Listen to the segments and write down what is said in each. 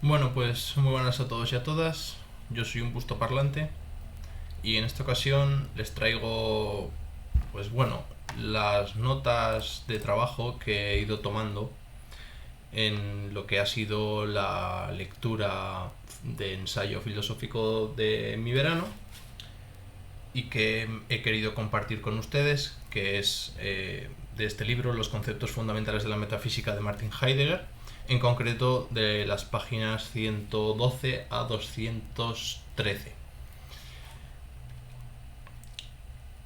Bueno, pues muy buenas a todos y a todas. Yo soy un busto parlante y en esta ocasión les traigo, pues bueno, las notas de trabajo que he ido tomando en lo que ha sido la lectura de ensayo filosófico de mi verano y que he querido compartir con ustedes, que es de este libro, Los conceptos fundamentales de la metafísica de Martin Heidegger, en concreto de las páginas 112 a 213.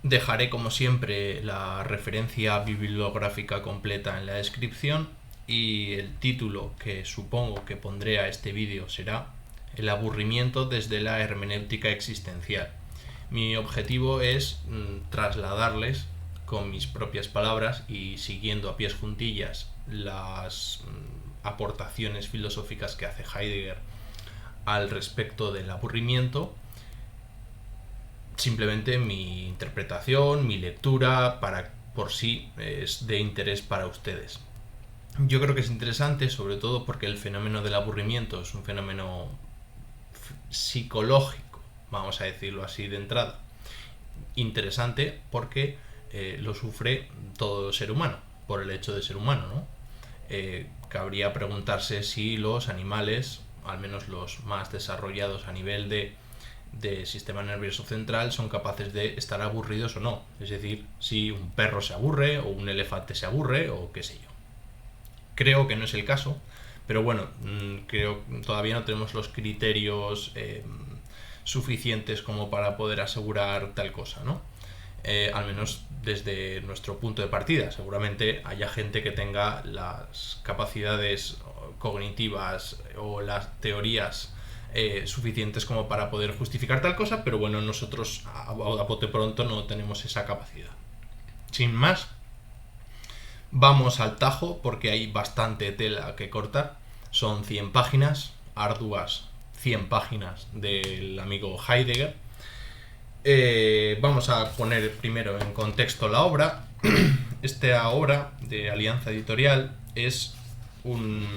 Dejaré como siempre la referencia bibliográfica completa en la descripción y el título que supongo que pondré a este vídeo será El aburrimiento desde la hermenéutica existencial. Mi objetivo es trasladarles con mis propias palabras y siguiendo a pies juntillas las aportaciones filosóficas que hace Heidegger al respecto del aburrimiento, simplemente mi interpretación, mi lectura, para por sí es de interés para ustedes. Yo creo que es interesante, sobre todo porque el fenómeno del aburrimiento es un fenómeno psicológico, vamos a decirlo así de entrada. Interesante porque lo sufre todo ser humano, por el hecho de ser humano, ¿no? Cabría preguntarse si los animales, al menos los más desarrollados a nivel de sistema nervioso central, son capaces de estar aburridos o no. Es decir, si un perro se aburre o un elefante se aburre o qué sé yo. Creo que no es el caso, pero bueno, creo que todavía no tenemos los criterios suficientes como para poder asegurar tal cosa, ¿no? Al menos desde nuestro punto de partida. Seguramente haya gente que tenga las capacidades cognitivas o las teorías suficientes como para poder justificar tal cosa, pero bueno, nosotros a bote pronto no tenemos esa capacidad. Sin más, vamos al tajo porque hay bastante tela que cortar. Son 100 páginas, arduas 100 páginas del amigo Heidegger. Vamos a poner primero en contexto la obra. Esta obra de Alianza Editorial es unos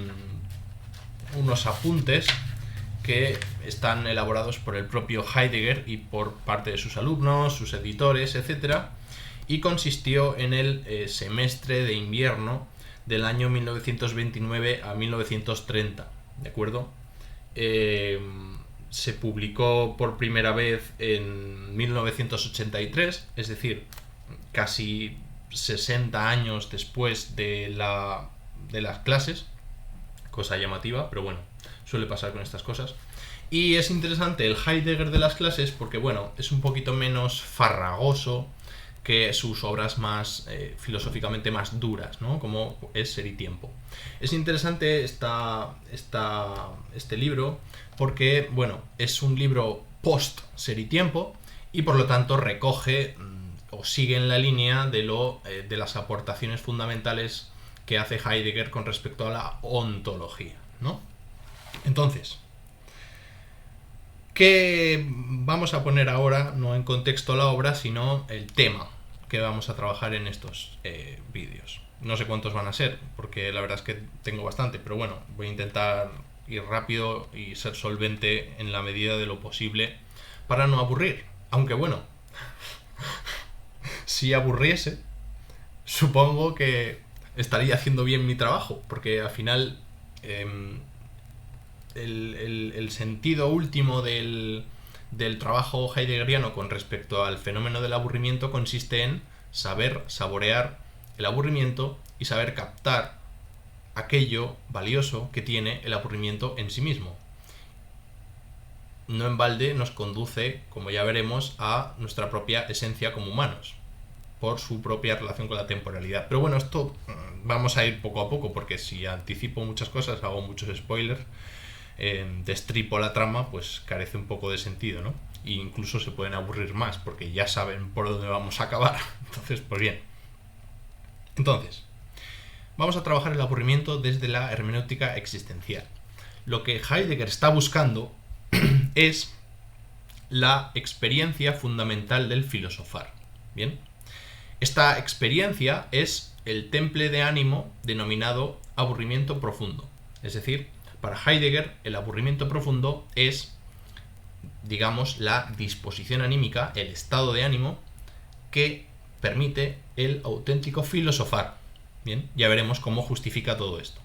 apuntes que están elaborados por el propio Heidegger y por parte de sus alumnos, sus editores, etc. Y consistió en el semestre de invierno del año 1929 a 1930, ¿de acuerdo? Se publicó por primera vez en 1983, es decir, casi 60 años después de las clases, cosa llamativa, pero bueno, suele pasar con estas cosas. Y es interesante el Heidegger de las clases porque, bueno, es un poquito menos farragoso que sus obras más filosóficamente más duras, ¿no? Como es Ser y Tiempo. Es interesante este libro porque, bueno, es un libro post Ser y Tiempo y por lo tanto recoge o sigue en la línea de las aportaciones fundamentales que hace Heidegger con respecto a la ontología, ¿no? Entonces, ¿qué vamos a poner ahora? No en contexto la obra, sino el tema que vamos a trabajar en estos vídeos. No sé cuántos van a ser, porque la verdad es que tengo bastante, pero bueno, voy a intentar ir rápido y ser solvente en la medida de lo posible para no aburrir. Aunque bueno, si aburriese, supongo que estaría haciendo bien mi trabajo, porque al final el sentido último del trabajo heideggeriano con respecto al fenómeno del aburrimiento consiste en saber saborear el aburrimiento y saber captar aquello valioso que tiene el aburrimiento en sí mismo. No en balde nos conduce, como ya veremos, a nuestra propia esencia como humanos, por su propia relación con la temporalidad. Pero bueno, esto vamos a ir poco a poco, porque si anticipo muchas cosas, hago muchos spoilers, destripo la trama, pues carece un poco de sentido, ¿no? E incluso se pueden aburrir más, porque ya saben por dónde vamos a acabar. Entonces, pues bien. Entonces, vamos a trabajar el aburrimiento desde la hermenéutica existencial. Lo que Heidegger está buscando es la experiencia fundamental del filosofar. Bien, esta experiencia es el temple de ánimo denominado aburrimiento profundo, es decir, Para Heidegger, el aburrimiento profundo es, digamos, la disposición anímica, el estado de ánimo que permite el auténtico filosofar. Bien, ya veremos cómo justifica todo esto.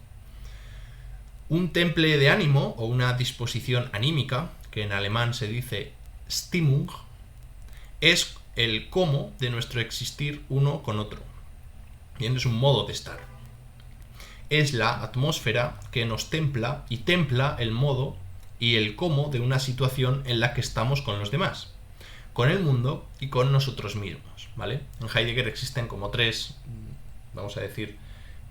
Un temple de ánimo o una disposición anímica, que en alemán se dice Stimmung, es el cómo de nuestro existir uno con otro. Bien, es un modo de estar. Es la atmósfera que nos templa y templa el modo y el cómo de una situación en la que estamos con los demás, con el mundo y con nosotros mismos, ¿vale? En Heidegger existen como tres, vamos a decir,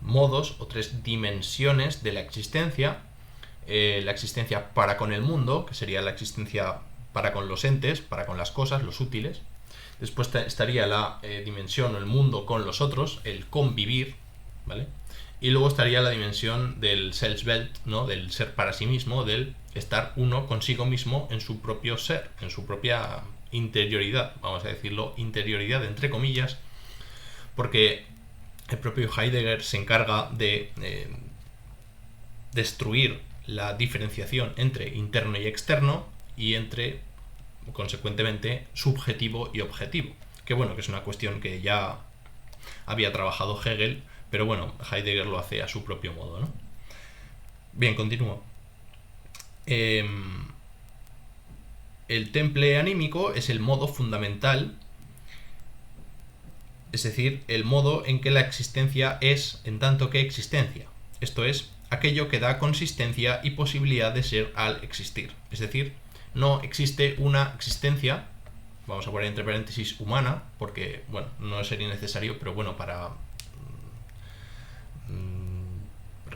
modos o tres dimensiones de la existencia. La existencia para con el mundo, que sería la existencia para con los entes, para con las cosas, los útiles. Después estaría la dimensión o el mundo con los otros, el convivir, ¿vale? Y luego estaría la dimensión del Selbstwelt, ¿no? Del ser para sí mismo, del estar uno consigo mismo en su propio ser, en su propia interioridad, vamos a decirlo, interioridad entre comillas, porque el propio Heidegger se encarga de destruir la diferenciación entre interno y externo y entre, consecuentemente, subjetivo y objetivo. Que bueno, que es una cuestión que ya había trabajado Hegel, pero bueno, Heidegger lo hace a su propio modo, ¿no? Bien, continúo. El temple anímico es el modo fundamental, es decir, el modo en que la existencia es en tanto que existencia. Esto es, aquello que da consistencia y posibilidad de ser al existir. Es decir, no existe una existencia, vamos a poner entre paréntesis, humana, porque, bueno, no sería necesario, pero bueno, para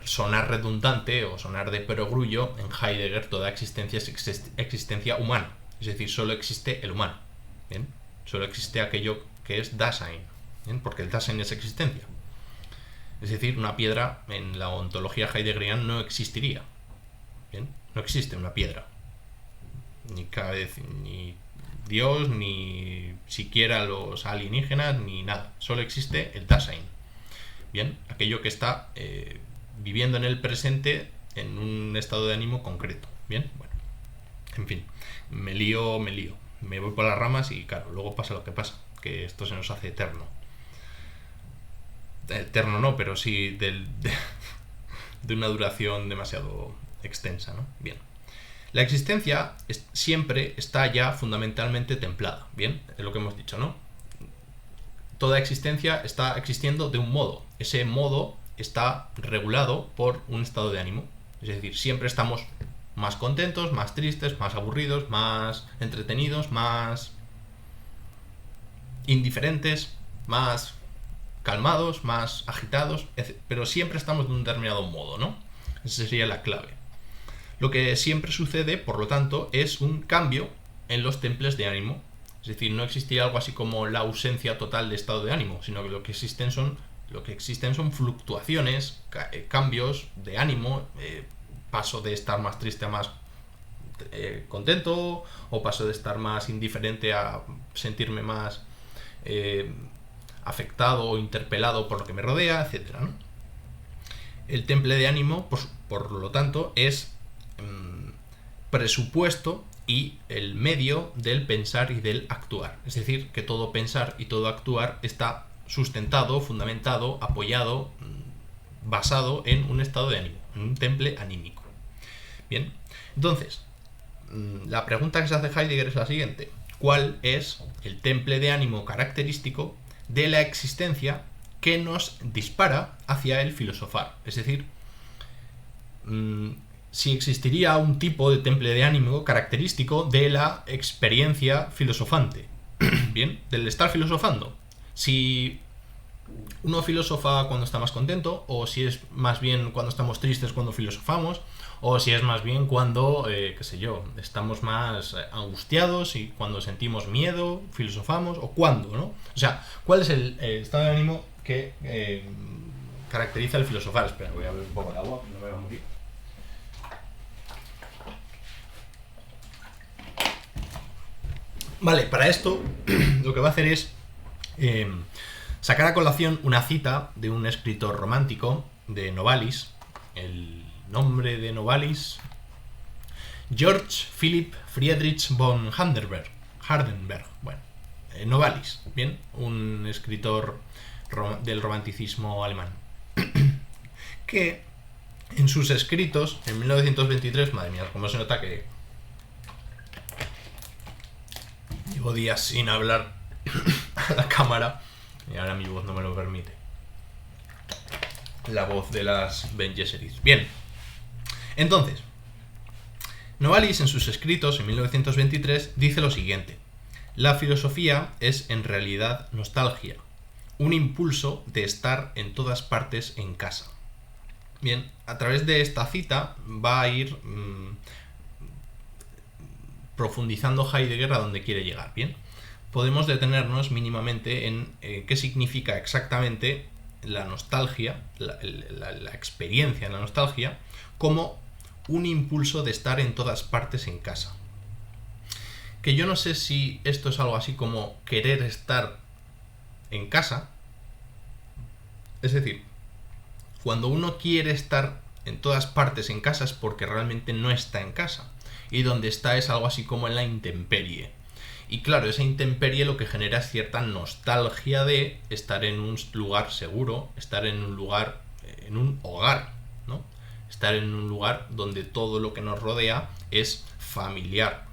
sonar redundante o sonar de perogrullo, en Heidegger toda existencia es existencia humana. Es decir, solo existe el humano. ¿Bien? Solo existe aquello que es Dasein. ¿Bien? Porque el Dasein es existencia. Es decir, una piedra en la ontología heideggeriana no existiría. ¿Bien? No existe una piedra. Ni Dios, ni siquiera los alienígenas, ni nada. Solo existe el Dasein. Bien, aquello que está viviendo en el presente en un estado de ánimo concreto. Bien, bueno, en fin, me lío, me voy por las ramas y claro, luego pasa lo que pasa, que esto se nos hace eterno. Eterno no, pero sí de una duración demasiado extensa, ¿no? Bien. La existencia siempre está ya fundamentalmente templada, ¿bien? Es lo que hemos dicho, ¿no? Toda existencia está existiendo de un modo. Ese modo está regulado por un estado de ánimo. Es decir, siempre estamos más contentos, más tristes, más aburridos, más entretenidos, más indiferentes, más calmados, más agitados, pero siempre estamos de un determinado modo, ¿no? Esa sería la clave. Lo que siempre sucede, por lo tanto, es un cambio en los temples de ánimo. Es decir, no existiría algo así como la ausencia total de estado de ánimo, sino que lo que existen son fluctuaciones, cambios de ánimo, paso de estar más triste a más contento, o paso de estar más indiferente a sentirme más afectado o interpelado por lo que me rodea, etcétera, ¿no? El temple de ánimo, pues, por lo tanto, es presupuesto y el medio del pensar y del actuar. Es decir, que todo pensar y todo actuar está sustentado, fundamentado, apoyado, basado en un estado de ánimo, en un temple anímico. Bien, entonces, la pregunta que se hace Heidegger es la siguiente: ¿cuál es el temple de ánimo característico de la existencia que nos dispara hacia el filosofar? Es decir, si existiría un tipo de temple de ánimo característico de la experiencia filosofante. Bien, del estar filosofando. Si uno filosofa cuando está más contento, o si es más bien cuando estamos tristes cuando filosofamos, o si es más bien cuando, qué sé yo, estamos más angustiados y cuando sentimos miedo, filosofamos, o cuándo, ¿no? O sea, ¿cuál es el estado de ánimo que caracteriza el filosofar? Espera, voy a beber un poco de agua, no me voy a morir. Vale, para esto lo que va a hacer es sacar a colación una cita de un escritor romántico, de Novalis, el Nombre de Novalis: George Philipp Friedrich von Hardenberg. Bueno, Novalis, bien, un escritor del romanticismo alemán, que en sus escritos, en 1923, madre mía, como se nota que llevo días sin hablar a la cámara y ahora mi voz no me lo permite. La voz de las Bene Gesserit. Bien, entonces, Novalis en sus escritos en 1923 dice lo siguiente: la filosofía es en realidad nostalgia, un impulso de estar en todas partes en casa. Bien, a través de esta cita va a ir profundizando Heidegger a donde quiere llegar. Bien, podemos detenernos mínimamente en qué significa exactamente la nostalgia, la experiencia en la nostalgia, como un impulso de estar en todas partes en casa. Que yo no sé si esto es algo así como querer estar en casa. Es decir, cuando uno quiere estar en todas partes en casa es porque realmente no está en casa. Y donde está es algo así como en la intemperie. Y claro, esa intemperie lo que genera es cierta nostalgia de estar en un lugar seguro, estar en un lugar, en un hogar, ¿no? Estar en un lugar donde todo lo que nos rodea es familiar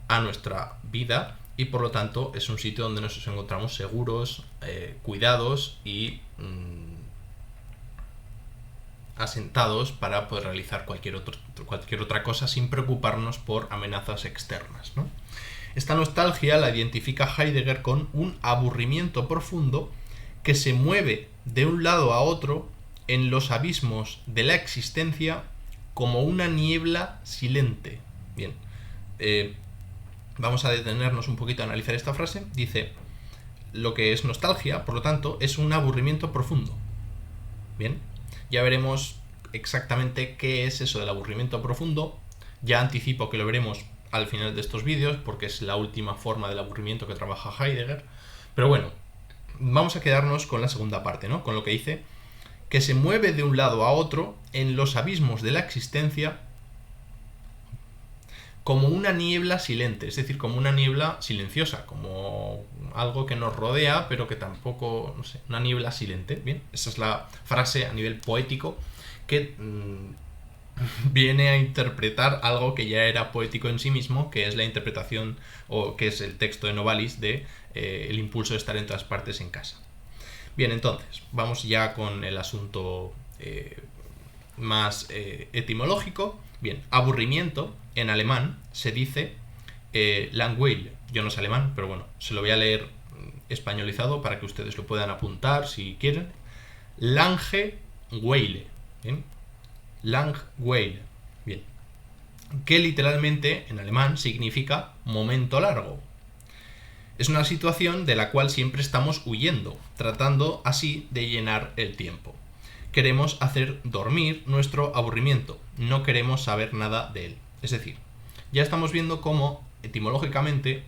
a nuestra vida y por lo tanto es un sitio donde nos encontramos seguros, cuidados y asentados para poder realizar cualquier otra cosa sin preocuparnos por amenazas externas, ¿no? Esta nostalgia la identifica Heidegger con un aburrimiento profundo que se mueve de un lado a otro en los abismos de la existencia como una niebla silente. Bien, vamos a detenernos un poquito a analizar esta frase. Dice, lo que es nostalgia, por lo tanto, es un aburrimiento profundo. Bien, ya veremos exactamente qué es eso del aburrimiento profundo. Ya anticipo que lo veremos al final de estos vídeos, porque es la última forma del aburrimiento que trabaja Heidegger. Pero bueno, vamos a quedarnos con la segunda parte, ¿no? Con lo que dice, que se mueve de un lado a otro en los abismos de la existencia como una niebla silente, es decir, como una niebla silenciosa, como algo que nos rodea, pero que tampoco, no sé, una niebla silente. Bien, esa es la frase a nivel poético que viene a interpretar algo que ya era poético en sí mismo, que es la interpretación, o que es el texto de Novalis de el impulso de estar en todas partes en casa. Bien, entonces, vamos ya con el asunto más etimológico. Bien, aburrimiento en alemán se dice Langweile. Yo no sé alemán, pero bueno, se lo voy a leer españolizado para que ustedes lo puedan apuntar si quieren. Langeweile. Bien, Langeweile. Bien, que literalmente en alemán significa momento largo. Es una situación de la cual siempre estamos huyendo, tratando así de llenar el tiempo. Queremos hacer dormir nuestro aburrimiento, no queremos saber nada de él. Es decir, ya estamos viendo cómo, etimológicamente,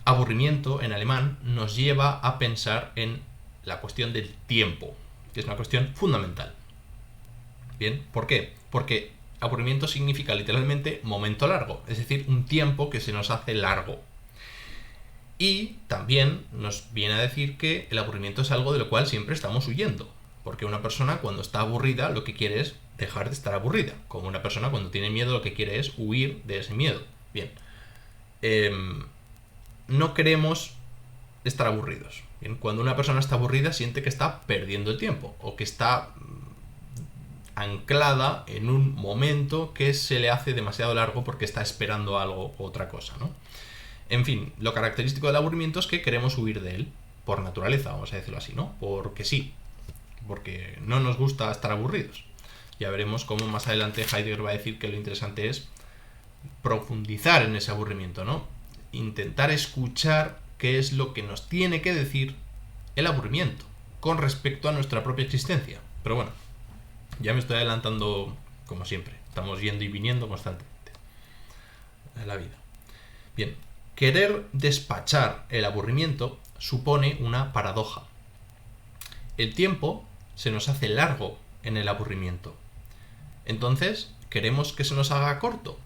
aburrimiento en alemán nos lleva a pensar en la cuestión del tiempo, que es una cuestión fundamental. Bien, ¿por qué? Porque aburrimiento significa literalmente momento largo, es decir, un tiempo que se nos hace largo. Y también nos viene a decir que el aburrimiento es algo de lo cual siempre estamos huyendo. Porque una persona cuando está aburrida lo que quiere es dejar de estar aburrida. Como una persona cuando tiene miedo lo que quiere es huir de ese miedo. Bien. No queremos estar aburridos. Bien. Cuando una persona está aburrida siente que está perdiendo el tiempo. O que está anclada en un momento que se le hace demasiado largo porque está esperando algo u otra cosa, ¿no? En fin, lo característico del aburrimiento es que queremos huir de él. Por naturaleza, vamos a decirlo así, ¿no? Porque sí. Porque no nos gusta estar aburridos. Ya veremos cómo más adelante Heidegger va a decir que lo interesante es profundizar en ese aburrimiento, ¿no? Intentar escuchar qué es lo que nos tiene que decir el aburrimiento con respecto a nuestra propia existencia. Pero bueno, ya me estoy adelantando como siempre. Estamos yendo y viniendo constantemente en la vida. Bien, querer despachar el aburrimiento supone una paradoja. El tiempo se nos hace largo en el aburrimiento. Entonces, ¿queremos que se nos haga corto?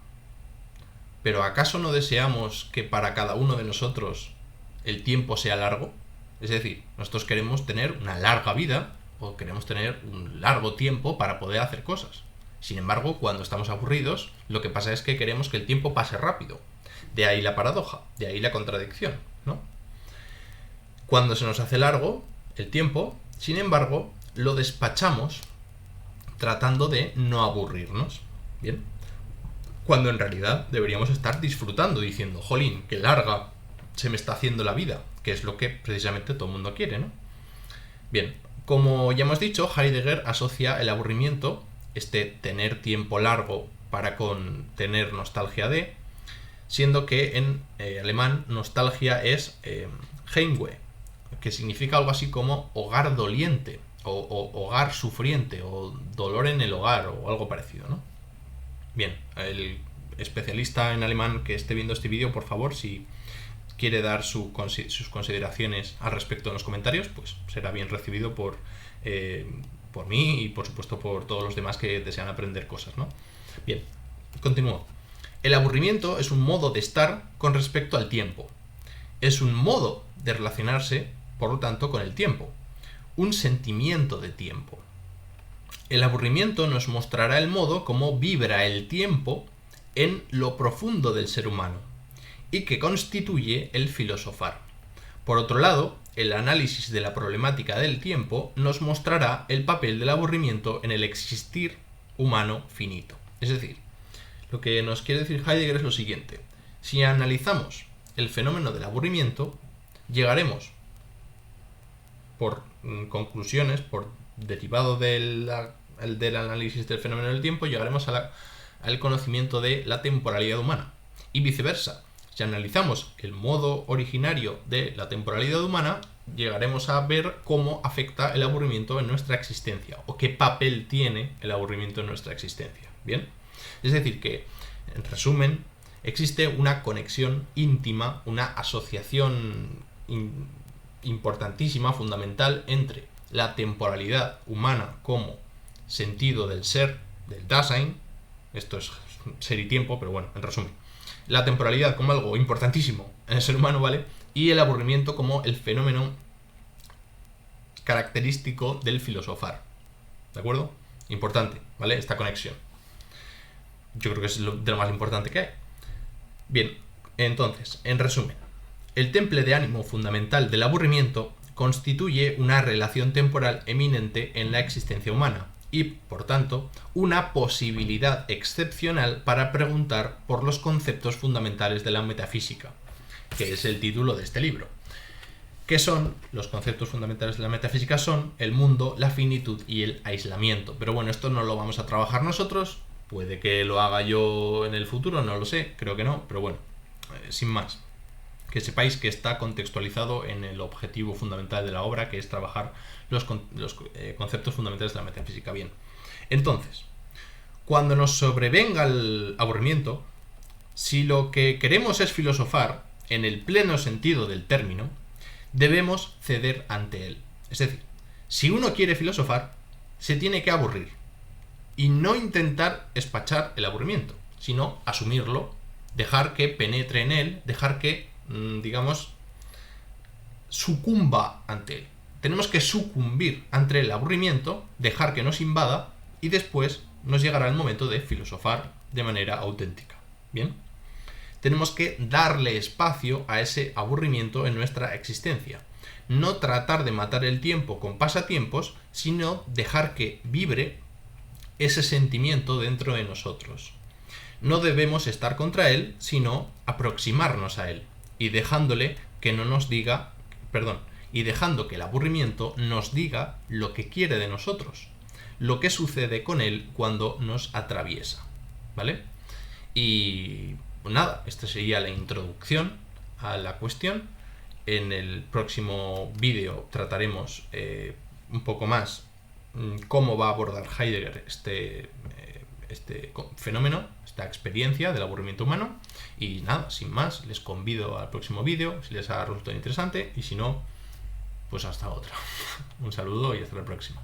¿Pero acaso no deseamos que para cada uno de nosotros el tiempo sea largo? Es decir, nosotros queremos tener una larga vida o queremos tener un largo tiempo para poder hacer cosas. Sin embargo, cuando estamos aburridos, lo que pasa es que queremos que el tiempo pase rápido. De ahí la paradoja, de ahí la contradicción, ¿no? Cuando se nos hace largo el tiempo, sin embargo, lo despachamos tratando de no aburrirnos. Bien. Cuando en realidad deberíamos estar disfrutando, diciendo, jolín, qué larga se me está haciendo la vida, que es lo que precisamente todo el mundo quiere, ¿no? Bien, como ya hemos dicho, Heidegger asocia el aburrimiento, este tener tiempo largo para con tener nostalgia de, siendo que en alemán nostalgia es Heimweh, que significa algo así como hogar doliente, o hogar sufriente, o dolor en el hogar, o algo parecido, ¿no? Bien, el especialista en alemán que esté viendo este vídeo, por favor, si quiere dar sus consideraciones al respecto en los comentarios, pues será bien recibido por mí y por supuesto por todos los demás que desean aprender cosas, ¿no? Bien, continúo. El aburrimiento es un modo de estar con respecto al tiempo. Es un modo de relacionarse, por lo tanto, con el tiempo. Un sentimiento de tiempo. El aburrimiento nos mostrará el modo como vibra el tiempo en lo profundo del ser humano y que constituye el filosofar. Por otro lado, el análisis de la problemática del tiempo nos mostrará el papel del aburrimiento en el existir humano finito. Es decir, lo que nos quiere decir Heidegger es lo siguiente. Si analizamos el fenómeno del aburrimiento, llegaremos por conclusiones, por derivado del análisis del fenómeno del tiempo, llegaremos al conocimiento de la temporalidad humana. Y viceversa, si analizamos el modo originario de la temporalidad humana, llegaremos a ver cómo afecta el aburrimiento en nuestra existencia, o qué papel tiene el aburrimiento en nuestra existencia. ¿Bien? Es decir que, en resumen, existe una conexión íntima, una asociación importantísima, fundamental, entre la temporalidad humana como sentido del ser, del Dasein, esto es ser y tiempo, pero bueno, en resumen, la temporalidad como algo importantísimo en el ser humano, ¿vale? Y el aburrimiento como el fenómeno característico del filosofar, ¿de acuerdo? Importante, ¿vale? Esta conexión. Yo creo que es de lo más importante que hay. Bien, entonces, en resumen, el temple de ánimo fundamental del aburrimiento constituye una relación temporal eminente en la existencia humana y, por tanto, una posibilidad excepcional para preguntar por los conceptos fundamentales de la metafísica, que es el título de este libro. ¿Qué son los conceptos fundamentales de la metafísica? Son el mundo, la finitud y el aislamiento. Pero bueno, esto no lo vamos a trabajar nosotros, puede que lo haga yo en el futuro, no lo sé, creo que no, pero bueno, sin más. Que sepáis que está contextualizado en el objetivo fundamental de la obra, que es trabajar los conceptos fundamentales de la metafísica. Bien, entonces, cuando nos sobrevenga el aburrimiento, si lo que queremos es filosofar en el pleno sentido del término, debemos ceder ante él. Es decir, si uno quiere filosofar, se tiene que aburrir y no intentar espachar el aburrimiento, sino asumirlo, dejar que penetre en él, dejar que digamos, sucumba ante él. Tenemos que sucumbir ante el aburrimiento, dejar que nos invada y después nos llegará el momento de filosofar de manera auténtica. ¿Bien? Tenemos que darle espacio a ese aburrimiento en nuestra existencia. No tratar de matar el tiempo con pasatiempos, sino dejar que vibre ese sentimiento dentro de nosotros. No debemos estar contra él, sino aproximarnos a él. Y dejándole que no nos diga, y dejando que el aburrimiento nos diga lo que quiere de nosotros, lo que sucede con él cuando nos atraviesa, ¿vale? Y pues nada, esta sería la introducción a la cuestión. En el próximo vídeo trataremos un poco más cómo va a abordar Heidegger este fenómeno, esta experiencia del aburrimiento humano. Y nada, sin más, les convido al próximo vídeo si les ha resultado interesante y si no, pues hasta otra. Un saludo y hasta la próxima.